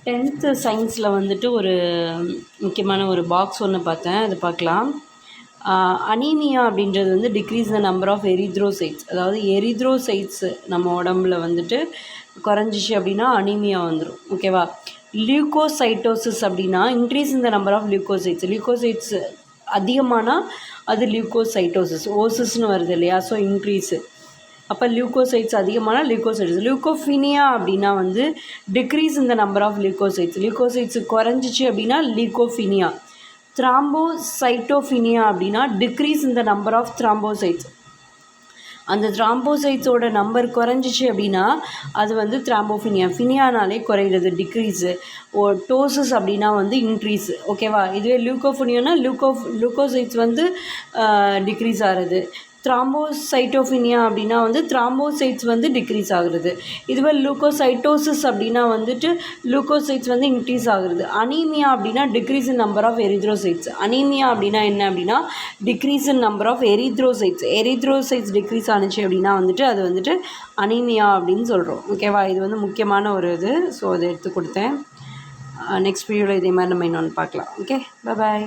10th சயின்ஸில் வந்துட்டு ஒரு முக்கியமான ஒரு பாக்ஸ் ஒன்று பார்த்தேன். அது பார்க்கலாம். அனீமியா அப்படின்றது வந்து decrease the number of erythrocytes. அதாவது எரித்ரோசைட்ஸு நம்ம உடம்புல வந்துட்டு குறைஞ்சிச்சு அப்படின்னா அனீமியா வந்துடும். ஓகேவா? லியூகோசைட்டோசிஸ் அப்படின்னா increase in the number of leucocytes. Leucocytes அதிகமானால் அது லியூகோசைட்டோசிஸ். ஓசிஸ்னு வருது இல்லையா? So increase. அப்போ லியூகோசைட்ஸ் அதிகமான லியூகோசைட்ஸ். லியூகோஃபினியா அப்படின்னா வந்து டிக்ரீஸ் இந்த நம்பர் ஆஃப் லியூகோசைட்ஸ். லியூகோசைட்ஸ் குறைஞ்சிச்சு அப்படின்னா லியூகோஃபினியா. த்ராம்போசைட்டோஃபினியா அப்படின்னா டிக்ரீஸ் இந்த நம்பர் ஆஃப் த்ராம்போசைட்ஸ். அந்த த்ராம்போசைட்ஸோட நம்பர் குறைஞ்சிச்சு அப்படின்னா அது வந்து த்ராம்போஃபினியா. ஃபினியானாலே குறையிறது, டிக்ரீஸு. டோசஸ் அப்படின்னா வந்து இன்க்ரீஸு. ஓகேவா? இதுவே லியூகோஃபினியானா லியூகோசைட்ஸ் வந்து டிக்ரீஸ் ஆகிறது. த்ராம்போசைட்டோஃபினியா அப்படின்னா வந்து த்ராம்போசைட்ஸ் வந்து டிக்ரீஸ் ஆகுறது. இதுவே லியூகோசைட்டோசிஸ் அப்படின்னா வந்துட்டு லியூகோசைட்ஸ் வந்து இன்க்ரீஸ் ஆகுறது. அனீமியா அப்படின்னா decrease in number of erythrocytes. Anaemia அப்படின்னா என்ன அப்படின்னா decrease in number of erythrocytes. Erythrocytes decrease ஆனிச்சு அப்படின்னா வந்துட்டு அது வந்துட்டு அனீமியா அப்படின்னு சொல்கிறோம். ஓகேவா? இது வந்து முக்கியமான ஒரு இது. ஸோ அதை எடுத்து கொடுத்தேன். நெக்ஸ்ட் வீடியோவில் இதே மாதிரி நம்ம இன்னொன்று பார்க்கலாம். ஓகே, பாய்.